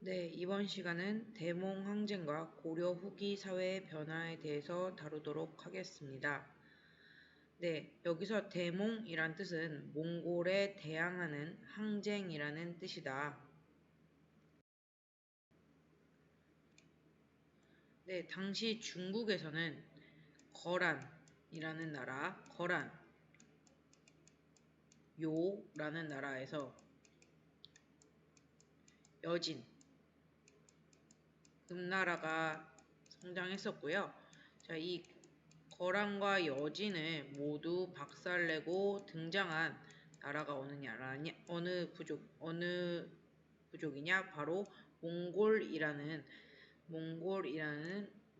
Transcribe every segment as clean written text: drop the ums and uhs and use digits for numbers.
네, 이번 시간은 대몽 항쟁과 고려 후기 사회의 변화에 대해서 다루도록 하겠습니다. 네, 여기서 대몽이란 뜻은 몽골에 대항하는 항쟁이라는 뜻이다. 네, 당시 중국에서는 거란이라는 나라, 요라는 나라에서 여진, 금나라가 성장했었고요. 자, 이 거란과 여진을 모두 박살내고 등장한 나라가 어느 부족이냐? 바로 몽골이라는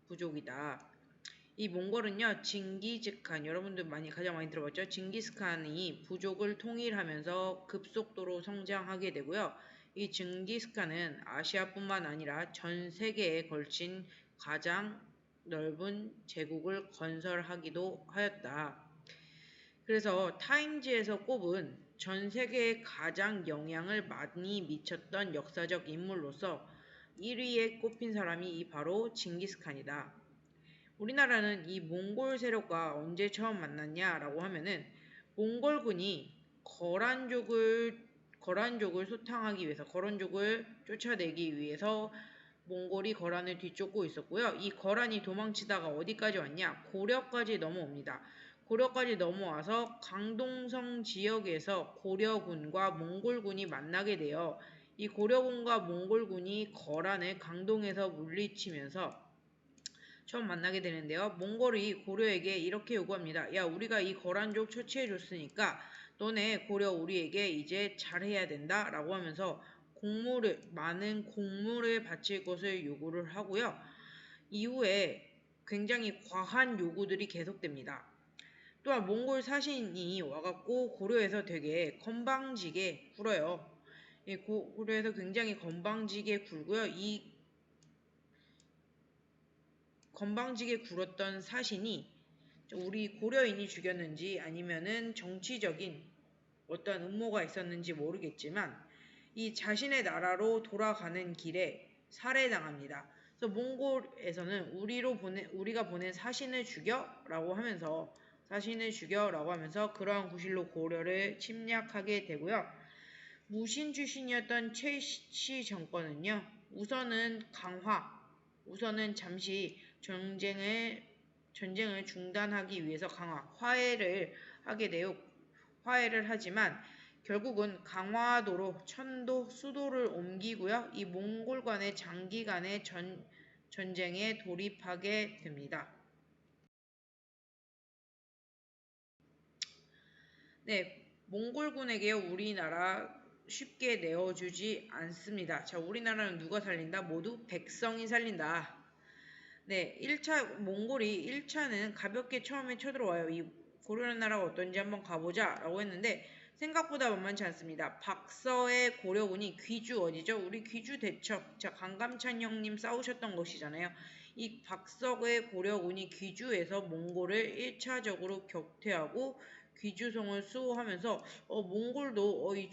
부족이다. 이 몽골은요, 여러분들 가장 많이 들어봤죠? 징기스칸이 부족을 통일하면서 급속도로 성장하게 되고요. 이 징기스칸은 아시아뿐만 아니라 전 세계에 걸친 가장 넓은 제국을 건설하기도 하였다. 그래서 타임지에서 꼽은 전 세계에 가장 영향을 많이 미쳤던 역사적 인물로서 1위에 꼽힌 사람이 바로 징기스칸이다. 우리나라는 이 몽골 세력과 언제 처음 만났냐라고 하면은 몽골군이 거란족을 소탕하기 위해서 거란족을 쫓아내기 위해서 몽골이 거란을 뒤쫓고 있었고요. 이 거란이 도망치다가 어디까지 왔냐? 고려까지 넘어옵니다. 고려까지 넘어와서 강동성 지역에서 고려군과 몽골군이 만나게 되어 이 고려군과 몽골군이 거란을 강동에서 물리치면서 처음 만나게 되는데요. 몽골이 고려에게 이렇게 요구합니다. 야, 우리가 이 거란족 처치해줬으니까 너네 고려 우리에게 이제 잘해야 된다 라고 하면서 많은 공물을 바칠 것을 요구를 하고요. 이후에 굉장히 과한 요구들이 계속됩니다. 또한 몽골 사신이 와갖고 고려에서 되게 건방지게 굴어요. 고려에서 굉장히 건방지게 굴고요. 이 건방지게 굴었던 사신이 우리 고려인이 죽였는지 아니면은 정치적인 어떤 음모가 있었는지 모르겠지만 이 자신의 나라로 돌아가는 길에 살해당합니다. 그래서 몽골에서는 우리가 보낸 사신을 죽여라고 하면서 그러한 구실로 고려를 침략하게 되고요. 무신 출신이었던 최씨 정권은요. 우선은 잠시 전쟁을 중단하기 위해서 화해를 하지만 결국은 강화도로 수도를 옮기고요. 이 몽골 간의 장기간의 전쟁에 돌입하게 됩니다. 네, 몽골군에게 우리나라 쉽게 내어주지 않습니다. 자, 우리나라는 누가 살린다? 모두 백성이 살린다. 네, 몽골이 1차는 가볍게 처음에 쳐들어와요. 이 고려라는 나라가 어떤지 한번 가보자 라고 했는데 생각보다 만만치 않습니다. 박서의 고려군이 귀주 어디죠? 우리 귀주 대첩. 자, 강감찬 형님 싸우셨던 것이잖아요. 이 박서의 고려군이 귀주에서 몽골을 1차적으로 격퇴하고 귀주성을 수호하면서 몽골도 이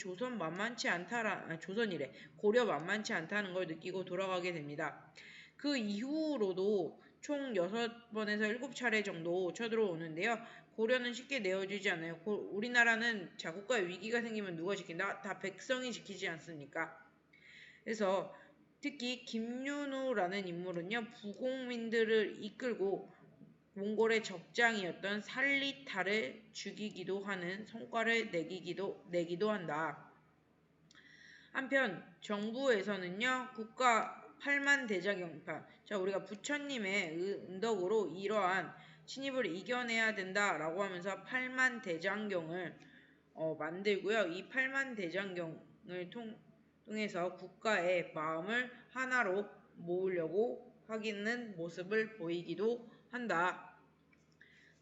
고려 만만치 않다는 걸 느끼고 돌아가게 됩니다. 그 이후로도 총 6번에서 7차례 정도 쳐들어오는데요. 고려는 쉽게 내어주지 않아요. 우리나라는 국가에 위기가 생기면 누가 지킨다? 다 백성이 지키지 않습니까? 그래서 특히 김윤우라는 인물은요. 부공민들을 이끌고 몽골의 적장이었던 살리타를 죽이기도 하는 성과를 내기도 한다. 한편 정부에서는요. 국가 8만 대장경판. 자, 우리가 부처님의 은덕으로 이러한 침입을 이겨내야 된다라고 하면서 8만 대장경을 만들고요. 이 8만 대장경을 통해서 국가의 마음을 하나로 모으려고 하기는 모습을 보이기도 한다.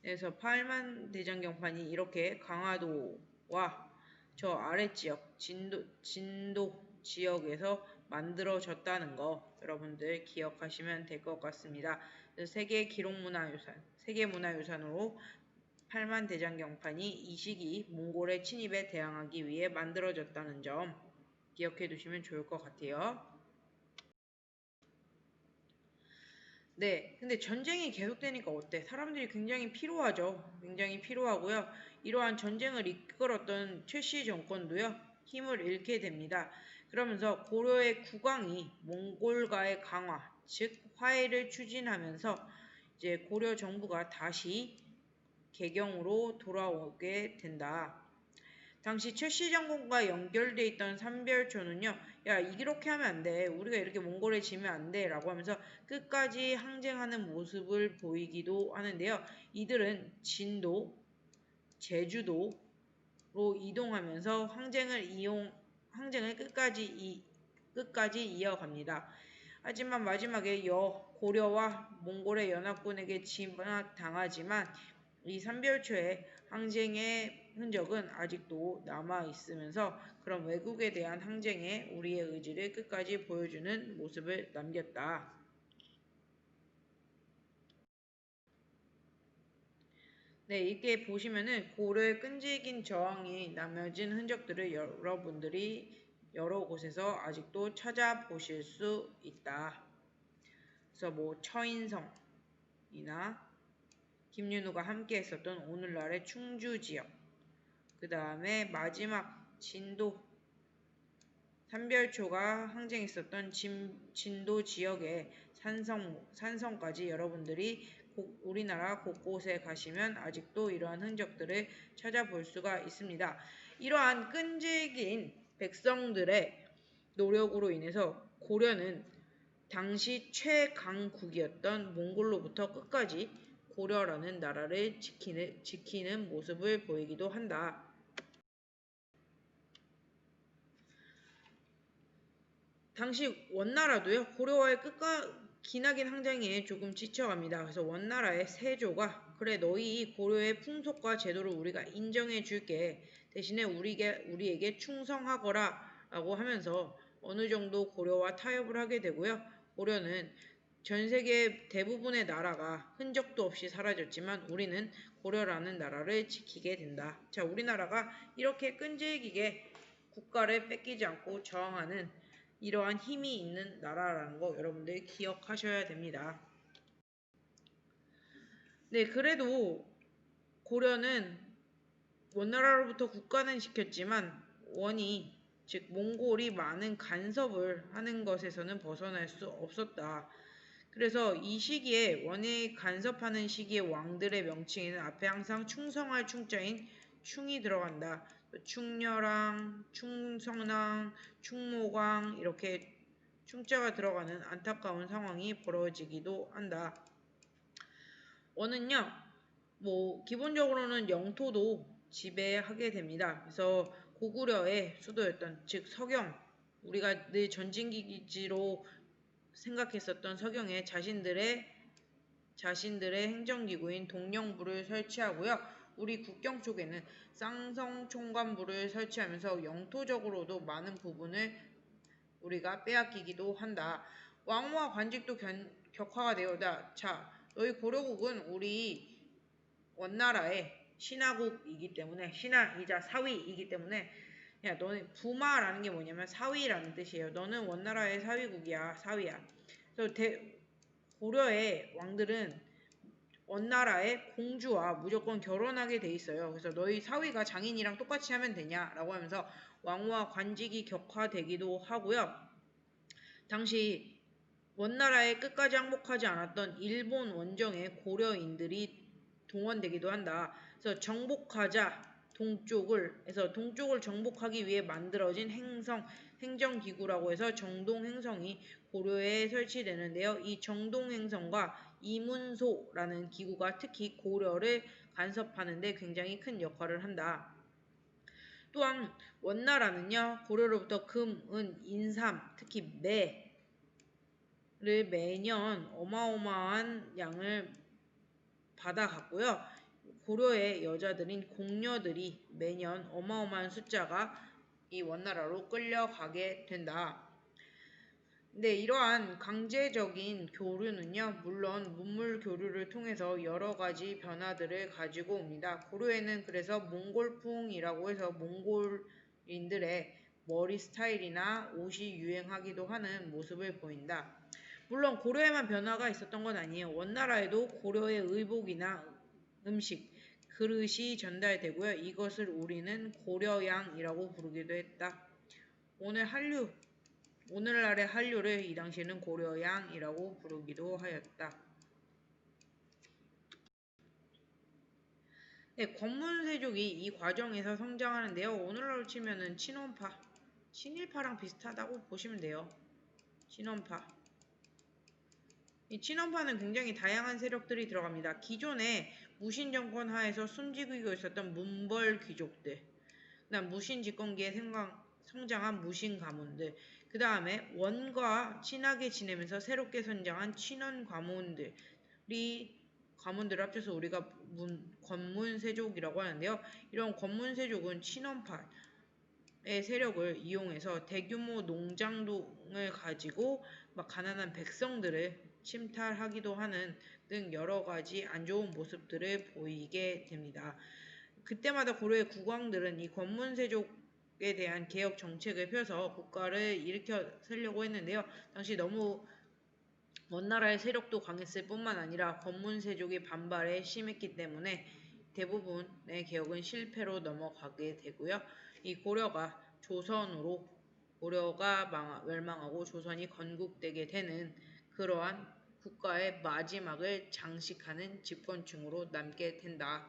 그래서 8만 대장경판이 이렇게 강화도와 저 아랫지역 진도 지역에서 만들어졌다는 거 여러분들 기억하시면 될 것 같습니다. 세계문화유산으로 8만 대장경판이 이 시기 몽골의 침입에 대항하기 위해 만들어졌다는 점 기억해 두시면 좋을 것 같아요. 네, 근데 전쟁이 계속되니까 어때? 사람들이 굉장히 피로하죠. 굉장히 피로하고요. 이러한 전쟁을 이끌었던 최씨 정권도요, 힘을 잃게 됩니다. 그러면서 고려의 국왕이 몽골과의 강화, 즉 화해를 추진하면서 이제 고려 정부가 다시 개경으로 돌아오게 된다. 당시 최씨 장군과 연결돼 있던 삼별초는요, 야, 이렇게 하면 안 돼. 우리가 이렇게 몽골에 지면 안 돼. 라고 하면서 끝까지 항쟁하는 모습을 보이기도 하는데요. 이들은 진도, 제주도로 이동하면서 항쟁을 끝까지 이어갑니다. 하지만 마지막에 고려와 몽골의 연합군에게 진압당하지만 이 삼별초의 항쟁의 흔적은 아직도 남아 있으면서 그런 외국에 대한 항쟁에 우리의 의지를 끝까지 보여주는 모습을 남겼다. 네, 이렇게 보시면은 고려의 끈질긴 저항이 남겨진 흔적들을 여러분들이 여러 곳에서 아직도 찾아보실 수 있다. 그래서 뭐 처인성이나 김윤우가 함께 했었던 오늘날의 충주 지역, 그 다음에 마지막 진도, 삼별초가 항쟁했었던 진도 지역의 산성까지 여러분들이 우리나라 곳곳에 가시면 아직도 이러한 흔적들을 찾아볼 수가 있습니다. 이러한 끈질긴 백성들의 노력으로 인해서 고려는 당시 최강국이었던 몽골로부터 끝까지 고려라는 나라를 지키는 모습을 보이기도 한다. 당시 원나라도요, 고려와의 기나긴 항쟁에 조금 지쳐갑니다. 그래서 원나라의 세조가, 그래, 너희 고려의 풍속과 제도를 우리가 인정해 줄게. 대신에 우리에게 충성하거라. 라고 하면서 어느 정도 고려와 타협을 하게 되고요. 고려는 전 세계 대부분의 나라가 흔적도 없이 사라졌지만 우리는 고려라는 나라를 지키게 된다. 자, 우리나라가 이렇게 끈질기게 국가를 뺏기지 않고 저항하는 이러한 힘이 있는 나라라는 거 여러분들 기억하셔야 됩니다. 네, 그래도 고려는 원나라로부터 국가는 지켰지만 원이, 즉 몽골이 많은 간섭을 하는 것에서는 벗어날 수 없었다. 그래서 이 시기에 원이 간섭하는 시기에 왕들의 명칭에는 앞에 항상 충성할 충자인 충이 들어간다. 충렬왕, 충성왕, 충모광 이렇게 충자가 들어가는 안타까운 상황이 벌어지기도 한다. 원은요, 뭐 기본적으로는 영토도 지배하게 됩니다. 그래서 고구려의 수도였던 즉 서경, 우리가 늘 전진기지로 생각했었던 서경에 자신들의 행정기구인 동령부를 설치하고요. 우리 국경 쪽에는 쌍성총관부를 설치하면서 영토적으로도 많은 부분을 우리가 빼앗기기도 한다. 왕후와 관직도 격화가 되어다. 자, 너희 고려국은 우리 원나라의 신하국이기 때문에 신하이자 사위이기 때문에 야, 너는 부마라는 게 뭐냐면 사위라는 뜻이에요. 너는 원나라의 사위국이야, 사위야. 그래서 고려의 왕들은 원나라의 공주와 무조건 결혼하게 돼 있어요. 그래서 너희 사위가 장인이랑 똑같이 하면 되냐라고 하면서 왕후와 관직이 격화되기도 하고요. 당시 원나라에 끝까지 항복하지 않았던 일본 원정의 고려인들이 동원되기도 한다. 그래서 동쪽을 정복하기 위해 만들어진 행정기구라고 해서 정동행성이 고려에 설치되는데요. 이 정동행성과 이문소라는 기구가 특히 고려를 간섭하는 데 굉장히 큰 역할을 한다. 또한 원나라는요, 고려로부터 금, 은, 인삼, 특히 매를 매년 어마어마한 양을 받아갔고요. 고려의 여자들인 공녀들이 매년 어마어마한 숫자가 이 원나라로 끌려가게 된다. 근데 이러한 강제적인 교류는요, 물론 문물 교류를 통해서 여러 가지 변화들을 가지고 옵니다. 고려에는 그래서 몽골풍이라고 해서 몽골인들의 머리 스타일이나 옷이 유행하기도 하는 모습을 보인다. 물론 고려에만 변화가 있었던 건 아니에요. 원나라에도 고려의 의복이나 음식, 그릇이 전달되고요. 이것을 우리는 고려양이라고 부르기도 했다. 오늘날의 한류를 이 당시에는 고려양이라고 부르기도 하였다. 네, 권문세족이 이 과정에서 성장하는데요. 오늘날로 치면은 친일파랑 비슷하다고 보시면 돼요. 친원파. 이 친원파는 굉장히 다양한 세력들이 들어갑니다. 기존의 무신 정권 하에서 숨지고 있었던 문벌 귀족들, 그다음 무신 집권기에 성장한 무신 가문들, 그 다음에 원과 친하게 지내면서 새롭게 성장한 친원 가문들을 합쳐서 우리가 권문세족이라고 하는데요. 이런 권문세족은 친원파의 세력을 이용해서 대규모 농장동을 가지고 막 가난한 백성들을 침탈하기도 하는 등 여러 가지 안 좋은 모습들을 보이게 됩니다. 그때마다 고려의 국왕들은 이 권문세족에 대한 개혁 정책을 펴서 국가를 일으켜 세려고 했는데요. 당시 너무 원나라의 세력도 강했을 뿐만 아니라 권문세족의 반발에 심했기 때문에 대부분의 개혁은 실패로 넘어가게 되고요. 이 고려가 멸망하고 조선이 건국되게 되는 그러한 국가의 마지막을 장식하는 집권층으로 남게 된다.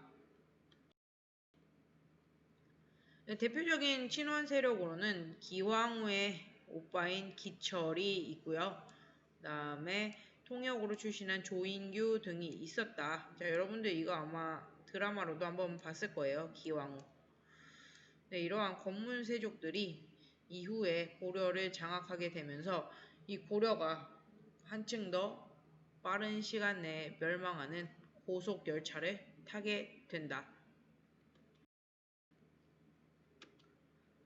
대표적인 친원 세력으로는 기왕후의 오빠인 기철이 있고요. 그 다음에 통역으로 출신한 조인규 등이 있었다. 자, 여러분들 이거 아마 드라마로도 한번 봤을 거예요. 기왕후. 네, 이러한 권문세족들이 이후에 고려를 장악하게 되면서 이 고려가 한층 더 빠른 시간 내에 멸망하는 고속 열차를 타게 된다.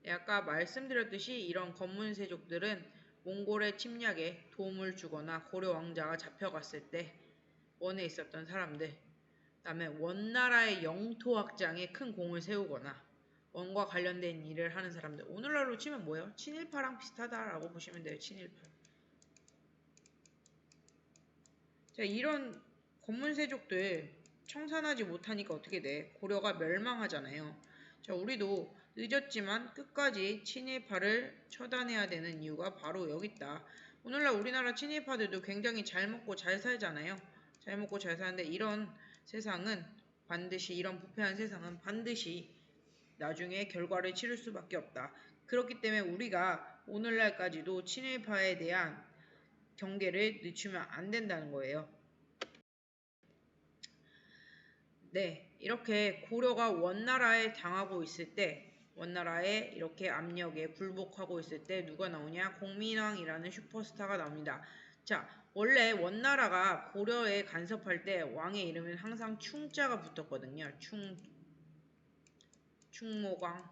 네, 아까 말씀드렸듯이 이런 권문세족들은 몽골의 침략에 도움을 주거나 고려 왕자가 잡혀갔을 때 원에 있었던 사람들, 그 다음에 원나라의 영토 확장에 큰 공을 세우거나 원과 관련된 일을 하는 사람들. 오늘날로 치면 뭐예요? 친일파랑 비슷하다라고 보시면 돼요. 친일파. 자, 이런 권문세족들 청산하지 못하니까 어떻게 돼? 고려가 멸망하잖아요. 자, 우리도 늦었지만 끝까지 친일파를 처단해야 되는 이유가 바로 여기 있다. 오늘날 우리나라 친일파들도 굉장히 잘 먹고 잘 살잖아요. 잘 먹고 잘 사는데 이런 부패한 세상은 반드시 나중에 결과를 치를 수밖에 없다. 그렇기 때문에 우리가 오늘날까지도 친일파에 대한 경계를 늦추면 안 된다는 거예요. 네, 이렇게 고려가 원나라에 당하고 있을 때, 원나라의 이렇게 압력에 굴복하고 있을 때 누가 나오냐? 공민왕이라는 슈퍼스타가 나옵니다. 자, 원래 원나라가 고려에 간섭할 때 왕의 이름은 항상 충자가 붙었거든요. 충모강,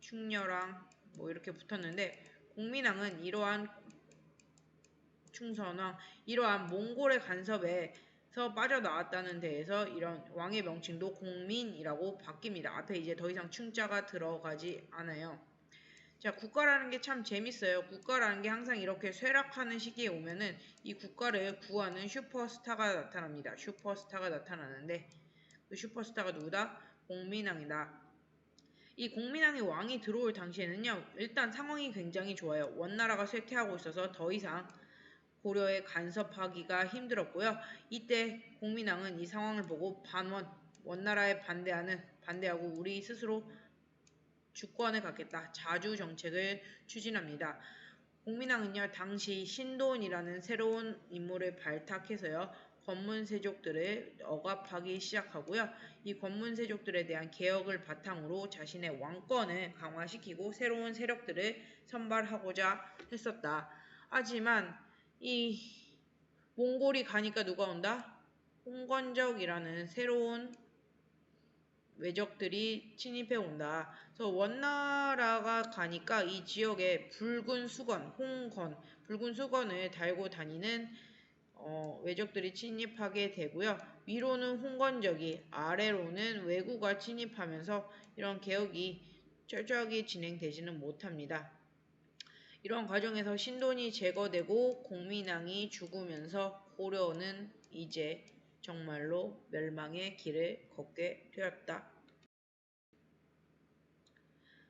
충렬왕 뭐 이렇게 붙었는데 공민왕은 이러한 충선왕, 이러한 몽골의 간섭에서 빠져나왔다는 데에서 이런 왕의 명칭도 공민이라고 바뀝니다. 앞에 이제 더 이상 충자가 들어가지 않아요. 자, 국가라는 게 참 재밌어요. 국가라는 게 항상 이렇게 쇠락하는 시기에 오면은 이 국가를 구하는 슈퍼스타가 나타납니다. 슈퍼스타가 나타나는데 그 슈퍼스타가 누구다? 공민왕이다. 이 공민왕이 왕이 들어올 당시에는요, 일단 상황이 굉장히 좋아요. 원나라가 쇠퇴하고 있어서 더 이상 고려에 간섭하기가 힘들었고요. 이때 공민왕은 이 상황을 보고 원나라에 반대하고 우리 스스로 주권을 갖겠다. 자주 정책을 추진합니다. 공민왕은요, 당시 신도원이라는 새로운 인물을 발탁해서요, 권문세족들을 억압하기 시작하고요. 이 권문세족들에 대한 개혁을 바탕으로 자신의 왕권을 강화시키고 새로운 세력들을 선발하고자 했었다. 하지만 이 몽골이 가니까 누가 온다? 홍건적이라는 새로운 외적들이 침입해 온다. 그래서 원나라가 가니까 이 지역에 붉은 수건을 달고 다니는 외적들이 침입하게 되고요. 위로는 홍건적이, 아래로는 왜구가 침입하면서 이런 개혁이 철저하게 진행되지는 못합니다. 이런 과정에서 신돈이 제거되고 공민왕이 죽으면서 고려는 이제 정말로 멸망의 길을 걷게 되었다.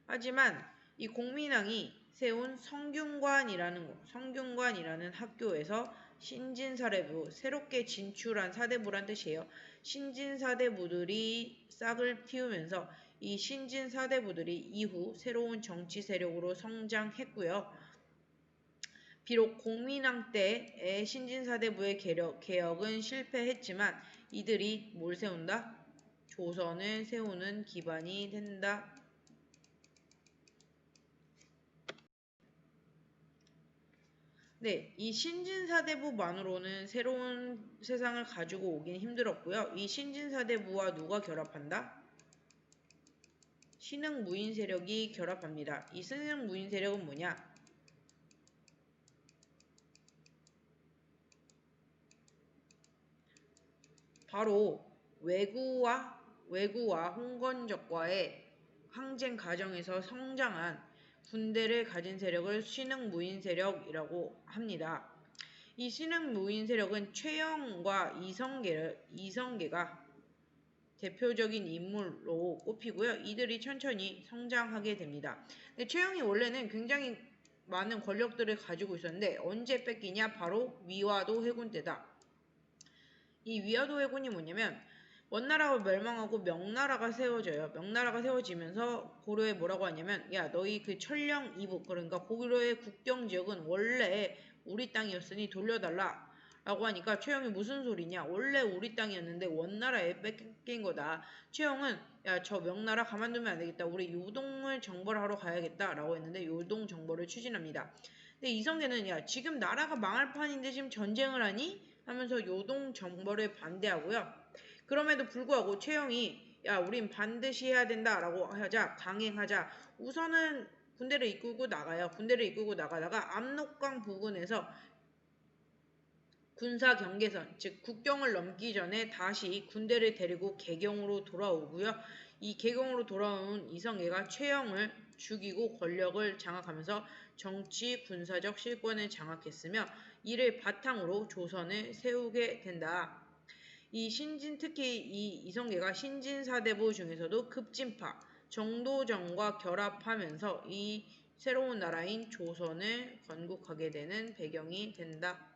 하지만 이 공민왕이 세운 성균관이라는 학교에서 신진사대부, 새롭게 진출한 사대부란 뜻이에요. 신진사대부들이 싹을 틔우면서 이 신진사대부들이 이후 새로운 정치 세력으로 성장했고요. 비록 공민왕 때의 신진사대부의 개혁은 실패했지만 이들이 뭘 세운다? 조선을 세우는 기반이 된다. 네, 이 신진사대부만으로는 새로운 세상을 가지고 오긴 힘들었고요. 이 신진사대부와 누가 결합한다? 신흥무인 세력이 결합합니다. 이 신흥무인 세력은 뭐냐? 바로 왜구와 홍건적과의 항쟁 과정에서 성장한 군대를 가진 세력을 신흥무인 세력이라고 합니다. 이 신흥무인 세력은 최영과 이성계가 대표적인 인물로 꼽히고요. 이들이 천천히 성장하게 됩니다. 근데 최영이 원래는 굉장히 많은 권력들을 가지고 있었는데 언제 뺏기냐? 바로 위화도 해군 때다. 이 위화도 해군이 뭐냐면 원나라가 멸망하고 명나라가 세워져요. 명나라가 세워지면서 고려에 뭐라고 하냐면 야 너희 그 천령 이북 그러니까 고려의 국경 지역은 원래 우리 땅이었으니 돌려달라 라고 하니까 최영이 무슨 소리냐 원래 우리 땅이었는데 원나라에 뺏긴 거다. 최영은 야 저 명나라 가만두면 안 되겠다. 우리 요동을 정벌 하러 가야겠다 라고 했는데 요동 정벌을 추진합니다. 근데 이성계는 야 지금 나라가 망할 판인데 지금 전쟁을 하니? 하면서 요동 정벌에 반대하고요. 그럼에도 불구하고 최영이 야 우린 반드시 해야 된다라고 하자 강행하자 우선은 군대를 이끌고 나가요. 군대를 이끌고 나가다가 압록강 부근에서 군사 경계선, 즉 국경을 넘기 전에 다시 군대를 데리고 개경으로 돌아오고요. 이 개경으로 돌아온 이성계가 최영을 죽이고 권력을 장악하면서 정치, 군사적 실권을 장악했으며 이를 바탕으로 조선을 세우게 된다. 특히 이 이성계가 신진사대부 중에서도 급진파, 정도전과 결합하면서 이 새로운 나라인 조선을 건국하게 되는 배경이 된다.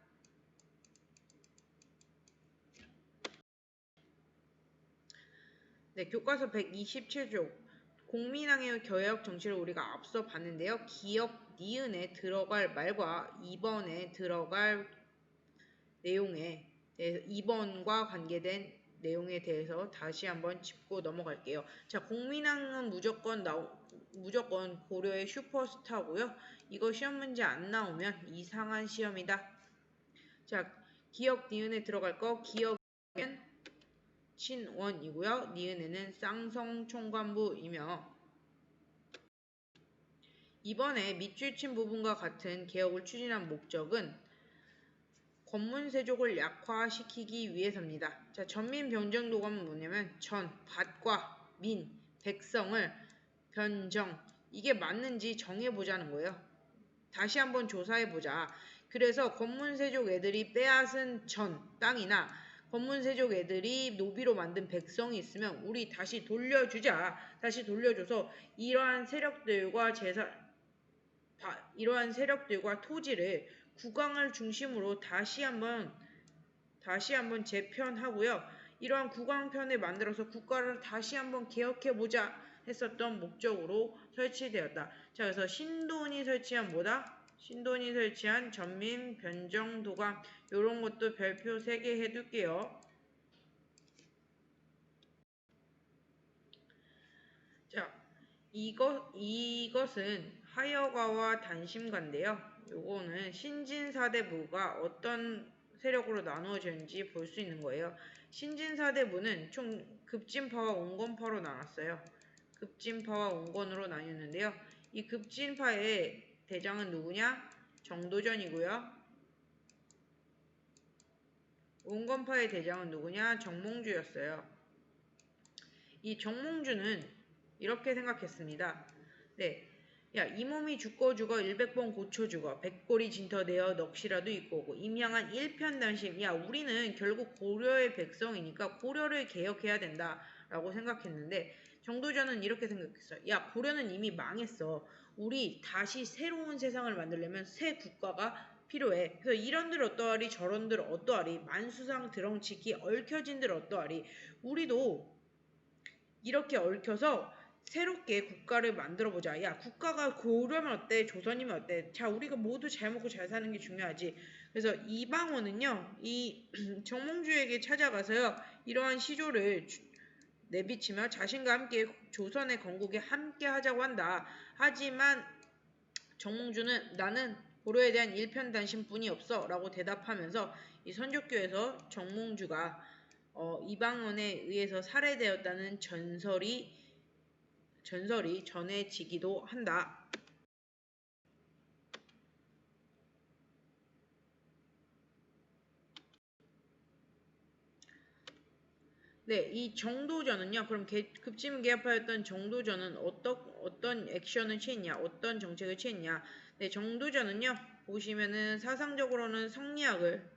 네, 교과서 127쪽 공민왕의 개혁 정치를 우리가 앞서 봤는데요. 기역 니은에 들어갈 말과 2번에 들어갈 내용에 대해서 2번과 관계된 내용에 대해서 다시 한번 짚고 넘어갈게요. 자, 공민왕은 무조건 고려의 슈퍼스타고요. 이거 시험 문제 안 나오면 이상한 시험이다. 자, 기역 니은에 들어갈 거 기역은 친원이고요. 니은에는 쌍성총관부이며 이번에 밑줄 친 부분과 같은 개혁을 추진한 목적은 권문세족을 약화시키기 위해서입니다. 자, 전민변정도감은 뭐냐면 전, 밭과 민, 백성을 변정 이게 맞는지 정해보자는 거예요. 다시 한번 조사해보자. 그래서 권문세족 애들이 빼앗은 전, 땅이나 권문세족 애들이 노비로 만든 백성이 있으면 우리 다시 돌려주자. 다시 돌려줘서 이러한 세력들과 토지를 국왕을 중심으로 다시 한번 재편하고요. 이러한 국왕편을 만들어서 국가를 다시 한번 개혁해보자 했었던 목적으로 설치되었다. 자, 그래서 신돈이 설치한 뭐다? 신돈이 설치한 전민, 변정, 도감 요런 것도 별표 3개 해둘게요. 자, 이것은 하여가와 단심가인데요. 요거는 신진사대부가 어떤 세력으로 나누어졌는지 볼 수 있는 거예요. 신진사대부는 총 급진파와 온건파로 나눴어요. 급진파와 온건으로 나뉘었는데요. 이 급진파의 대장은 누구냐? 정도전이고요. 온건파의 대장은 누구냐? 정몽주였어요. 이 정몽주는 이렇게 생각했습니다. 네, 야, 이 몸이 죽고 죽어 100번 고쳐 죽어 100골이 진터되어 넋이라도 있고 오고 임양한 일편단심. 야, 우리는 결국 고려의 백성이니까 고려를 개혁해야 된다라고 생각했는데 정도전은 이렇게 생각했어. 야, 고려는 이미 망했어. 우리 다시 새로운 세상을 만들려면 새 국가가 필요해. 그래서 이런들 어떠하리 저런들 어떠하리 만수상 드렁치기 얽혀진들 어떠하리. 우리도 이렇게 얽혀서 새롭게 국가를 만들어보자. 야, 국가가 고려면 어때? 조선이면 어때? 자, 우리가 모두 잘 먹고 잘 사는 게 중요하지. 그래서 이방원은요, 이 정몽주에게 찾아가서요, 이러한 시조를 내비치며 자신과 함께 조선의 건국에 함께 하자고 한다. 하지만 정몽주는 나는 고려에 대한 일편단심뿐이 없어 라고 대답하면서 이 선조교에서 정몽주가 이방원에 의해서 살해되었다는 전설이 전해지기도 한다. 네, 이 정도전은요. 그럼 급진개합하였던 정도전은 어떤 액션을 취했냐, 어떤 정책을 취했냐. 네, 정도전은요. 보시면은 사상적으로는 성리학을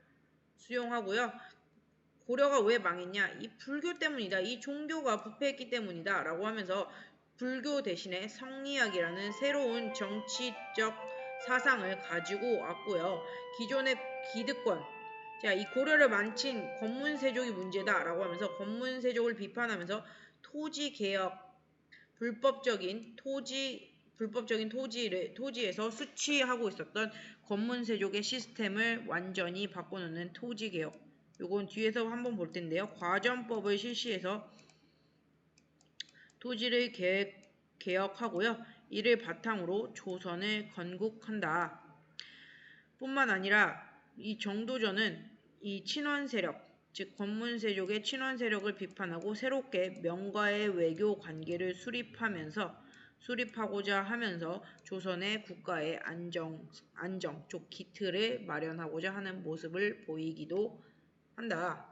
수용하고요. 고려가 왜 망했냐? 이 불교 때문이다. 이 종교가 부패했기 때문이다. 라고 하면서 불교 대신에 성리학이라는 새로운 정치적 사상을 가지고 왔고요. 기존의 기득권, 자, 이 고려를 망친 권문세족이 문제다. 라고 하면서 권문세족을 비판하면서 토지개혁, 불법적인 토지에서 수취하고 있었던 권문세족의 시스템을 완전히 바꿔놓는 토지개혁. 요건 뒤에서 한번 볼 텐데요. 과전법을 실시해서 토지를 개혁하고요. 이를 바탕으로 조선을 건국한다. 뿐만 아니라 이 정도전은 이 친원 세력, 즉 권문세족의 친원 세력을 비판하고 새롭게 명과의 외교 관계를 수립하고자 하면서 조선의 국가의 안정, 즉 기틀을 마련하고자 하는 모습을 보이기도 한다.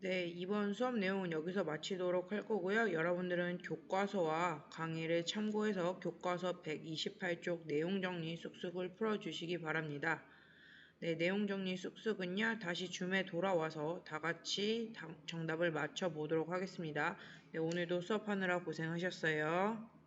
네, 이번 수업 내용은 여기서 마치도록 할 거고요. 여러분들은 교과서와 강의를 참고해서 교과서 128쪽 내용 정리 쑥쑥을 풀어주시기 바랍니다. 네, 내용 정리 쑥쑥은요. 다시 줌에 돌아와서 다 같이 정답을 맞춰보도록 하겠습니다. 네, 오늘도 수업하느라 고생하셨어요.